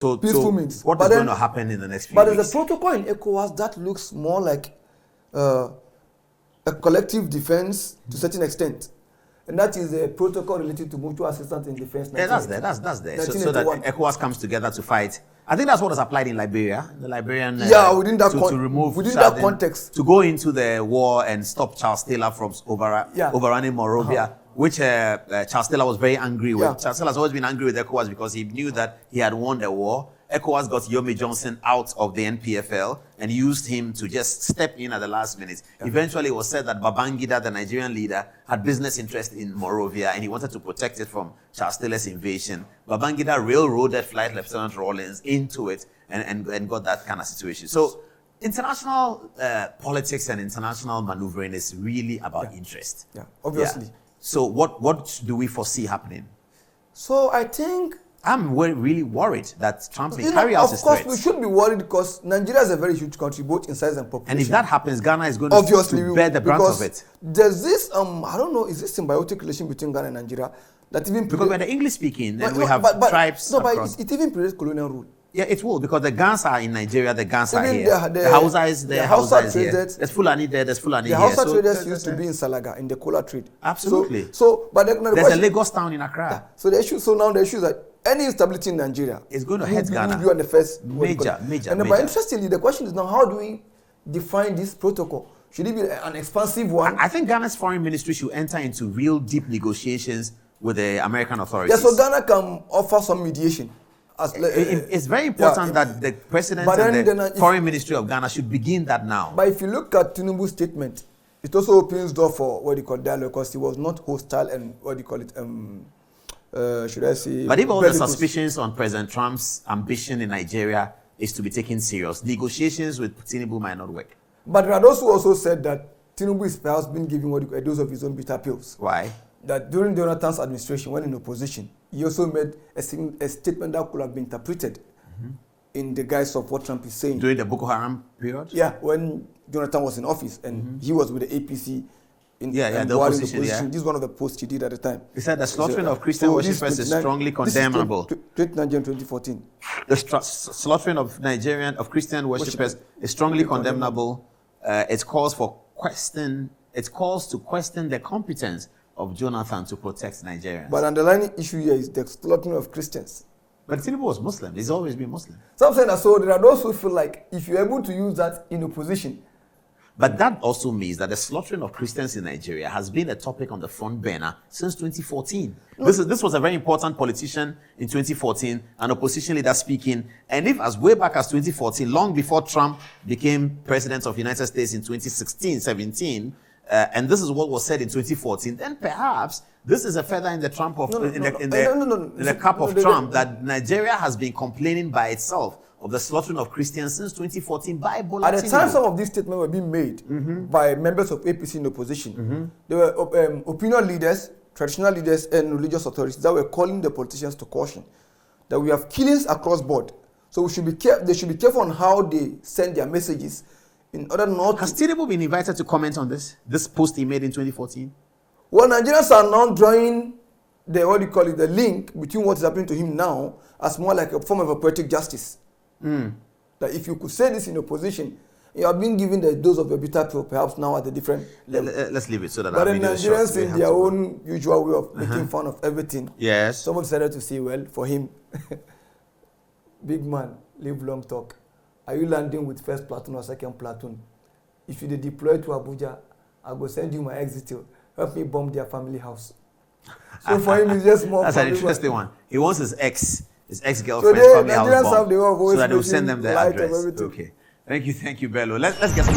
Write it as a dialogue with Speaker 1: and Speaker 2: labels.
Speaker 1: peaceful means.
Speaker 2: What is going to happen in the next few
Speaker 1: weeks?
Speaker 2: But
Speaker 1: there's a protocol in ECOWAS that looks more like a collective defense to a certain extent. And that is a protocol related to mutual assistance in defense.
Speaker 2: Yeah, that's there. That's there. So that ECOWAS comes together to fight. I think that's what is applied in Liberia. The Liberian
Speaker 1: within that
Speaker 2: to remove
Speaker 1: within that context,
Speaker 2: to go into the war and stop Charles Taylor from overrunning Monrovia, which Charles Taylor was very angry with. Charles Taylor has always been angry with ECOWAS because he knew that he had won the war. ECOWAS got Yomi Johnson out of the NPFL and used him to just step in at the last minute. Eventually, it was said that Babangida, the Nigerian leader, had business interest in Monrovia and he wanted to protect it from Charles Taylor's invasion. Babangida railroaded Flight Lieutenant Rawlins into it and got that kind of situation. So international politics and international maneuvering is really about interest.
Speaker 1: Yeah, obviously. Yeah.
Speaker 2: So what do we foresee happening?
Speaker 1: So I think
Speaker 2: I'm really worried that Trump may carry out his threats.
Speaker 1: Of course, we should be worried because Nigeria is a very huge country, both in size and population.
Speaker 2: And if that happens, Ghana is going to bear the brunt of it.
Speaker 1: There's this, I don't know, is this symbiotic relation between Ghana and Nigeria that even...
Speaker 2: Because we're the English speaking and we have tribes across.
Speaker 1: But it even predates colonial rule.
Speaker 2: Yeah, it will, because the Gans are in Nigeria, the Gans are here. The Hausa is there, Hausa is here. There's Fulani there, there's Fulani here.
Speaker 1: The Hausa traders used to be in Salaga, in the cola trade.
Speaker 2: Absolutely.
Speaker 1: But
Speaker 2: there's a Lagos town in Accra.
Speaker 1: Yeah. So now the issue is that any instability in Nigeria
Speaker 2: is going to hurt Ghana.
Speaker 1: Will be on the first
Speaker 2: major.
Speaker 1: But interestingly, the question is now, how do we define this protocol? Should it be an expansive one?
Speaker 2: I think Ghana's foreign ministry should enter into real deep negotiations with the American authorities.
Speaker 1: Yeah, so Ghana can offer some mediation.
Speaker 2: It's very important that the president and the foreign ministry of Ghana should begin that now.
Speaker 1: But if you look at Tinubu's statement, it also opens door for dialogue, because he was not hostile and should I say?
Speaker 2: But if all the suspicions on President Trump's ambition in Nigeria is to be taken serious, negotiations with Tinubu might not work.
Speaker 1: But Radosu also said that Tinubu is perhaps been giving a dose of his own bitter pills.
Speaker 2: Why?
Speaker 1: That during Jonathan's administration, when in opposition, he also made a statement that could have been interpreted in the guise of what Trump is saying.
Speaker 2: During the Boko Haram period?
Speaker 1: Yeah, when Jonathan was in office and he was with the APC.
Speaker 2: The opposition.
Speaker 1: This is one of the posts he did at the time.
Speaker 2: He said the slaughtering of Christian worshippers is strongly condemnable.
Speaker 1: 2014.
Speaker 2: The slaughtering of Christian worshippers is strongly condemnable. It calls to question the competence of Jonathan to protect Nigerians.
Speaker 1: But underlying issue here is the slaughtering of Christians.
Speaker 2: But Tinubu was Muslim. He's always been Muslim.
Speaker 1: So I'm saying that, so there are those who feel like if you're able to use that in opposition.
Speaker 2: But that also means that the slaughtering of Christians in Nigeria has been a topic on the front burner since 2014. This was a very important politician in 2014, an opposition leader speaking. And if as way back as 2014, long before Trump became president of the United States in 2016-17, and this is what was said in 2014, then perhaps this is a feather in the cup of Trump that Nigeria has been complaining by itself of the slaughtering of Christians since 2014 by Bola Tinubu.
Speaker 1: At the time some of these statements were being made by members of APC in opposition, there were opinion leaders, traditional leaders, and religious authorities that were calling the politicians to caution that we have killings across board. So we should be they should be careful on how they send their messages in order not.
Speaker 2: Has Tinubu been invited to comment on this post he made in 2014?
Speaker 1: Well, Nigerians are now drawing the link between what is happening to him now as more like a form of a poetic justice. That if you could say this in opposition, you have been given the dose of your bitter pill, perhaps now at a different level.
Speaker 2: Let's leave it so that
Speaker 1: but the Nigerians in their own usual way of making fun of everything.
Speaker 2: Yes.
Speaker 1: Someone decided to say, well, for him, big man, live long talk. Are you landing with first platoon or second platoon? If you deploy to Abuja, I will send you my exit. Help me bomb their family house. So for him, it's just more.
Speaker 2: That's an interesting one. He wants his ex-girlfriend's family house bomb, so that they will send them the address. Okay. Thank you, Bello. Let's get some.